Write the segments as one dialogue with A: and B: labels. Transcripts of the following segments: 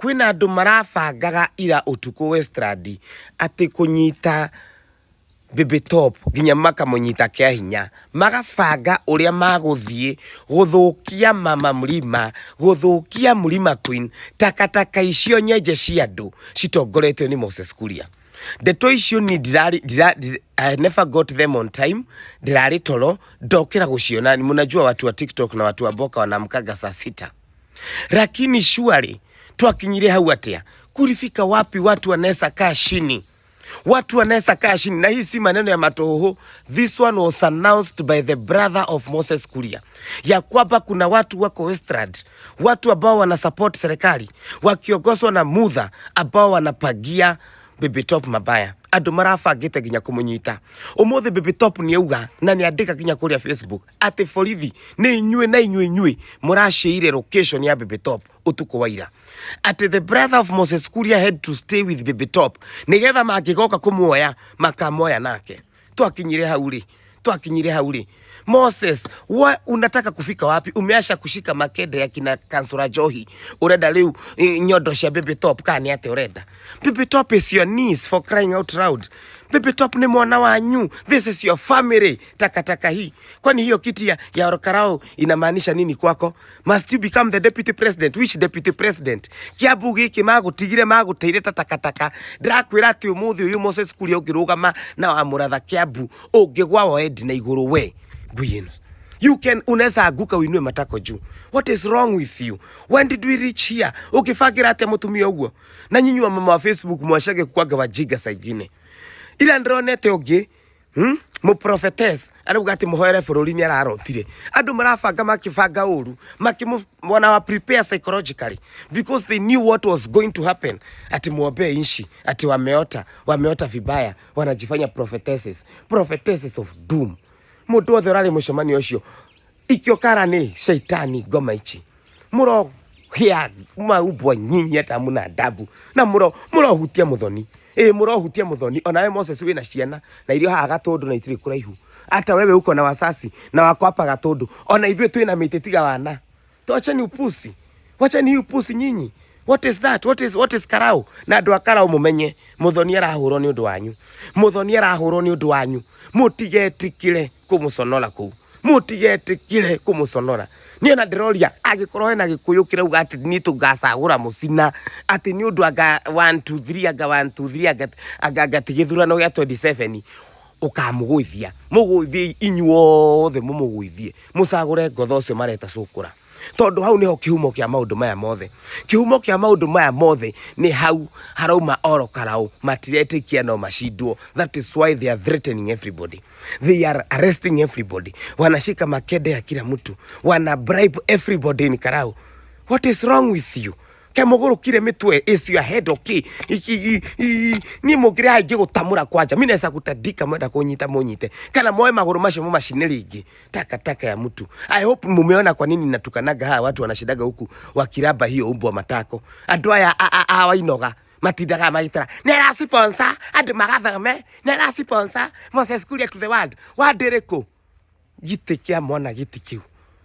A: kwina andu marabangaga ira utuko Westland ati kunyita Baby Top ginya makamunyita kia hinya magabanga uria maguthie guthukia Mama Mlima guthukia Mlima Queen takataka icio nyenje cia andu citongoretio ni Moses Kuria. Ndeto icio ni I never got them on time. Dirari toro ndokira guciona. Mnajua watu wa TikTok na watu wa Boka wanamkaga saa 6. Lakini surely twakinyire hau atia kulifika wapi watu wanaweza kaa chini? Watu wanaweza kaa chini, na hii si maneno ya matoho. This one was announced by the brother of Moses Kuria. Ya kwamba kuna watu wako Westland, watu ambao wana support serikali, wakiongozwa na Mutha ambao wanapagia Baby Top mabaya. Andu marabangite ginya kumunyita. Umuthi Baby Top ni auga na ni andika ginya kuria Facebook ati borithi ni inyue na inyue murashiire location ya Baby Top utuko waira. Ati the brother of Moses Kuria had to stay with Baby Top nigetha magigoka kumuoya makamoya nake. Twakinyire hauri Moses, unataka kufika wapi? Umeasha kushika makede ya kina Kansura Johi. Ureda leo nyodo cia Baby Top kani ate ureda. Baby Top is your niece, for crying out loud. Baby Top ni mwana wanyu. This is your family. Takataka hii. Kwani hiyo kiti ya Orokarao inamaanisha nini kwako? Must you become the deputy president? Which deputy president? Kiambu giki magutigire maguteire takataka. Ndirakwira ati umuthi uyu Moses Kuria ungirugama na wamuratha Kiambu ungigwa woedi na iguru we. Guyeno. You can unaweza aguka uinue matako juu. What is wrong with you? When did we reach here? Ukifagira ati mutumia uguo. Na nyinyi wa mama wa Facebook mwashage kukwaga wajiga saigine. Ila ndronete ogi, mu prophetess arabuga ati muhoere bururi ni ararotire. Andu marabanga makibanga uru, makimwana wa prepare psychologically because they knew what was going to happen. Ati muombe inshi, ati wameota vibaya, wanajifanya prophetesses of doom. Mundu othe urari mucemani ucio ikiokara ni shaitani ngoma ichi muro hia maubwa nyinyi ata muna adabu na muro hutia muthoni muro hutia muthoni. Onawe Moses wina ciana na irio haga gatundu na itiri kuraihu, ata wewe uko na wasasi na wakwapa gatundu, ona ithwe twina mitetiga wana. Toacheni upusi, wachani upusi nyinyi. What is that? What is karau? Na andu akarau mumenye muthoni arahurwo ni undu wanyu. Muthoni arahurwo ni undu wanyu. Mutigetikire kumusonora ku. Mutigetikire kumusonora. Ni na ndiroria agikorwo na gikuyu kirauga ati ni tugacagura musina ati ni undu aga 1 2 3 aga tigithurano gya 27 ukamugwithia inyuothe mumugwithie mucagure ngotho cio mareta cukura. Tondu hau niho kihumo kia maundu maya mothe. Kihumo kia maundu maya mothe ni hau harauma Orokarao matiretikia no mashindwo. That is why they are threatening everybody. They are arresting everybody. Wanashika makede ya kila mtu. Wana bribe everybody in Karao. What is wrong with you? Kemogoro kire mitwe is your head okay? Ni mugire haige gutamura kwanja. Mimi nesa kutadika mwenda kunyita munyite. Kana moe maguru macio mu mashineri ingi. Takataka ya mtu. I hope mumeona kwa nini natukanaga hawa watu wanashidaga huku wakiraba hiyo umbo matako. Andu aya awainoga matindaga magitara. Nera sponsor andu magathame. Nera sponsor Moses Kuria to the world. Wadireko gitikia mwana gitikiu.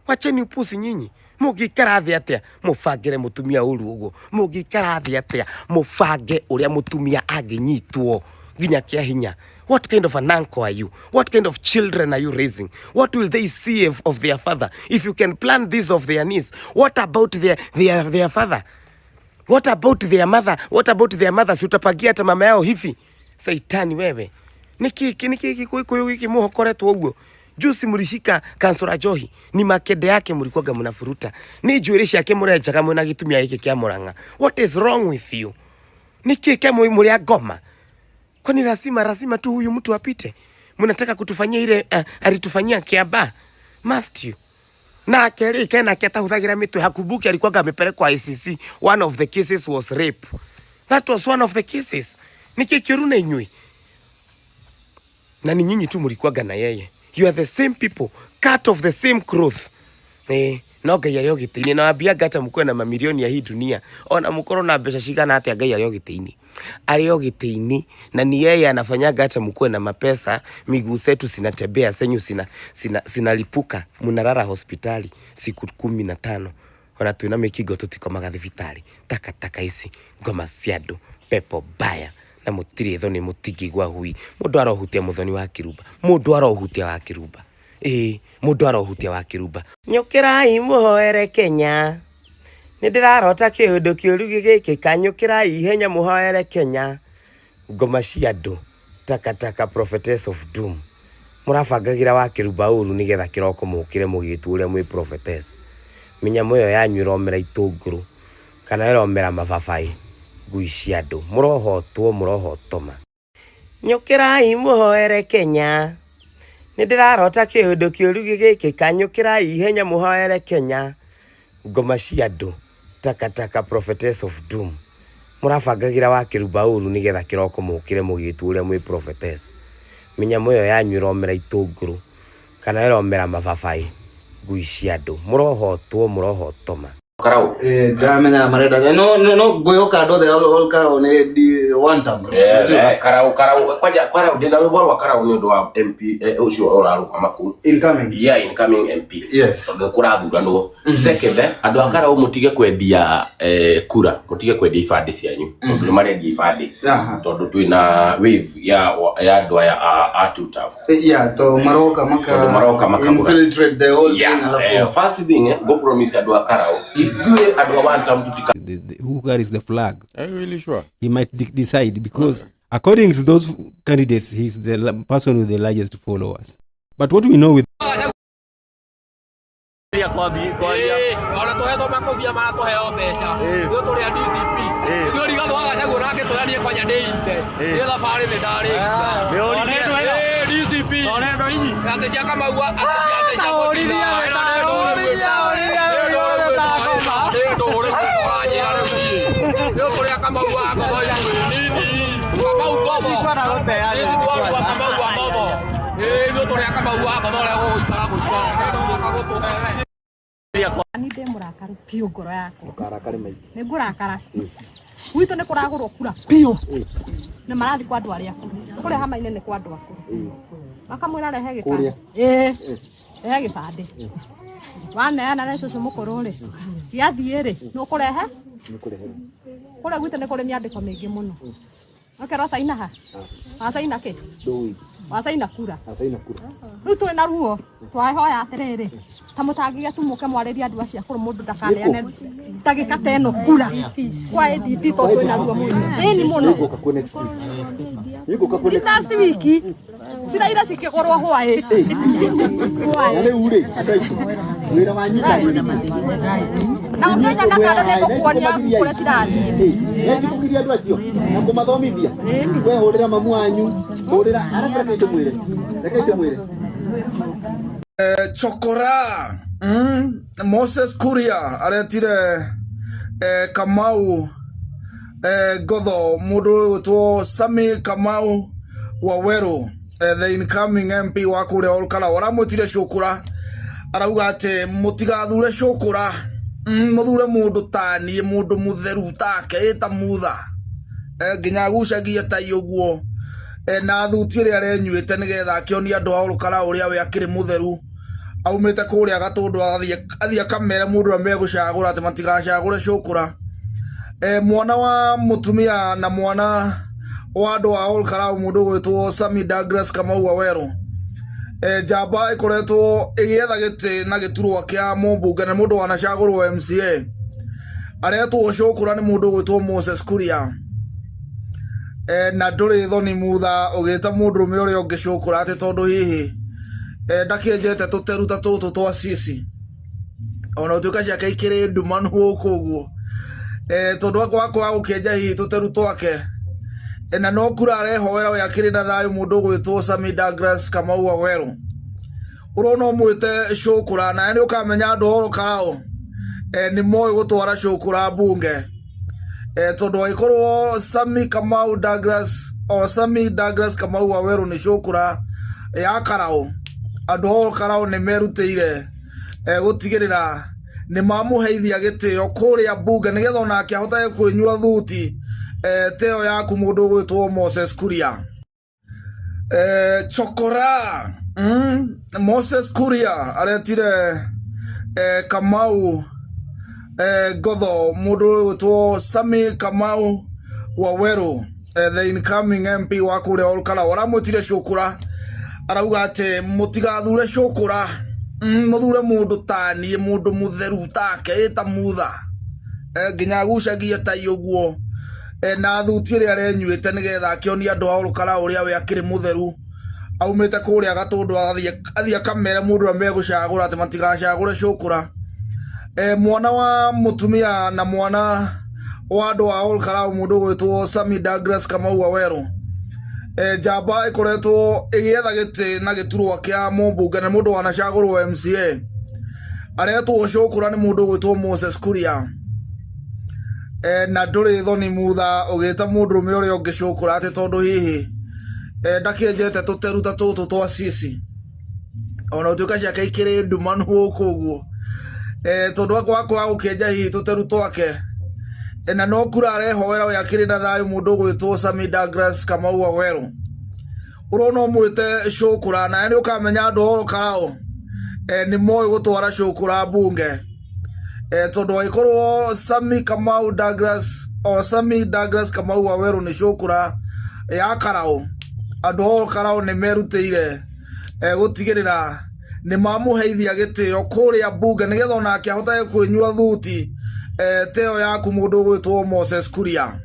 A: Wacheni upusi nyinyi. Mugikara thi atia mufangire mutumia uru ugo. Mugikara thi atia mufange uria mutumia aginyitwo ginya kia hinya. What kind of an uncle are you? What kind of children are you raising? What will they see of their father? If you can plan this of their niece, what about their father? What about their mother? What about their mother? Si utapagia hata mama yao hivi? Saitani wewe. Niki kuyu wiki muhokoretwo uguo. Jusi mulishika Kansura Johi ni makede yake mulikuwaga munafuruta. Ni juereshi yake murejaga muna gitumia hiki kia Murang'a. What is wrong with you? Niki kemo mulia goma. Kwani lazima tu huyu mtu apite? Munataka kutufanyia ile alitufanyia Kiaba? Must you? Na keri kena kiata huthagira mitwe hakubuki alikuwaga amepelekwa ICC. One of the cases was rape. That was one of the cases. Niki kiruna inyui. Na ni nyinyi tu mulikuwaga na yeye. You are the same people, cut of the same cloth. No Ngai ari ogitini na wambia gata mukwe na mamilioni ya hii dunia. Ona mukoro na mbeca cigana atia Ngai ari ogitini. Ari ogitini na ni yeye anafanyaga hata mukwe na mapesa, miguu zetu sinatembea, senyu sinalipuka, munalala hospitali siku 15. ona twina mikingo tutikomaga thibitari takataka ici ngoma cia andu pepo baya na mutiri thoni mutingigwa hui mundu arohutia muthoni wa Kirumba mundu arohutia wa Kirumba mundu arohutia wa Kirumba nyukirai muhoere Kenya nindirarota kiundu kiuru giki kanyukirai ihenya muhoere Kenya ngoma cia andu takataka prophetess of doom murabangagira wa Kirumba uru nigetha kiroko mukire mugitu uria mwi prophetess minyamo yo yanyu iromera itunguru kana iromera mababai ngui cia andu murohotoma nyukirai muhoere Kenya nindirarota kiundu kiuru giki kanyukirai ihenya muhoere Kenya ngoma cia andu takataka prophetess of doom murabangagira wa Kirumba uru nigetha kiroko mukire mugitu uria mwi prophetess minyamo yo yanyu iromera itunguru kana iromera mababai ngui cia andu murohotoma
B: Karau ndamenya marenda no goyoka ndo the all Karau ne di one time
A: Karau kwanja ndina rwimbo rwa Karau ni undu wa MP ucio oraruka makuru incoming MP
B: yes
A: ndo kurathuranwo second andu a Karau mutige kwendia kura mutige kwendia ibandi cianyu ndu marendia ibandi tondu twina wave ya andu a tuta
B: to maroka maka infiltrate the whole thing
A: first thing go promise andu a Karau
C: who carries the flag.
D: Are you really sure?
C: He might decide because according to those candidates, he's the person with the largest followers. But what we know with
E: Anite murakaru pio ngoro yako mukarakare mai ne ngurakara witu ne kuragurwo kura pio ne marathi kwa andu aria kure hama inene kwa andu akuru makamwira rehe gibande rehe gibande waneana na cucu mukuru ri giathie ri no kurehe kure gwitu ne kure miandiko mingi muno okero saina ha asaina ke wasaina kura riu twi na ruo twahoya atiriri ta mutangiga tumuke mwariria andu acia kuru mundu ndakaneane ndagika ta ino kura kwa editi to twi na ruo muno ni muno last week sira ira cikigorwo hwae riu ri wira wanyita na ngenya na karo ne gukuonia kure cirathie
B: nikugiria andu acio na kumathomithia we hurira mamu wanyu hurira reke mwire Chokora Moses Kuria aretire Kamau Godho mundu witwo Sami Kamau Waweru the incoming MP wa kuria Olkara waramutire Shukura arauga ati mutigathure Shukura muthure mundu tani mundu mutheru take eta mutha nginya gucagia tai uguo na thuti ria renyuite nigetha akionia andu a Olkara uria we akiri mutheru aumite kuria gatundu athia kamera mundu amegucagura ati matigacagure Shukura mwana wa mutumia na mwana wa andu a Olkara mundu gwitwo Sami Douglas Kamau Waweru jamba ikoretwo igietha giti na giturwa kia mumbunge na mundu wanacagurwo MCA aretwo Shukura ni mundu gwitwo Moses Kuria na nduri thoni mutha ugita mundu me uria ungi Shukura ati tondu hihi ndakienjete tuteruta tutu twa sisi ona utuka ciake ikiri nduma nukuguo tondu akwa gukienja hihi tuteru twake na no kura arehoera we akiri na thayu mundu gwitwo Sami Douglas Kamau Waweru urono mwite Shukura na ni ukamenya andu Olkara ni moyo gutwara Shukura bunge tondu ikorwo Sami Kamau Douglas o Sami Douglas Kamau Waweru ni Shukura ya Karau andu Olkara ni merutire gutigirira ni mamuheithia gitio kuria bunge nigetha ona akiahota kwinyua thuti teo yaku mundu gwitwo Moses Kuria Chokora Moses Kuria aretire Kamau Gotho mundu witwo Sami Kamau Waweru, the incoming MP wa kuria Olkara waramutire Shukura, arauga ati mutigathure Shukura, muthure mundu tani, mundu mutheru take eta mutha, nginya gucagia ta iguo, na thuti ria renyuite nigetha akionia andu a Olkara uria we akiri mutheru, aumite kuria Gatundu athie akamere mundu amegucagura ati matigacagure Shukura. Mwana wa mutumia na mwana wa andu a Olkara mundu gwitwo Sami Douglas Kamau Waweru, jamba ikoretwo igietha giti na giturwa kia mumbunge na mundu wanacagurwo MCA aretwo Shukura ni mundu gwitwo Moses Kuria, na nduri thoni mutha ugita mundu me uria ungi Shukura ati tondu hihi ndakienjete tuteru ta tutu twa sisi ona utuika ciake ikiri ndumanu guku guo, tondu akwa ukienja hihi tuteru twake, na no kura arehoera we akiri na thayu mundu gwitwo Sami Douglas Kamau Waweru urona mwite Shukura, na ni ukamenya andu Olkara ni moi gutwara Shukura bunge, tondu ikorwo Sami Kamau Douglas o Sami Douglas Kamau Waweru ni Shukura ya Karao, andu Olkara ni merutire gutigirira ni mamuheithia gitio kuria bunge nigetha onake ahote kwinyua thuti teo yaku mundu gwitwo Moses Kuria.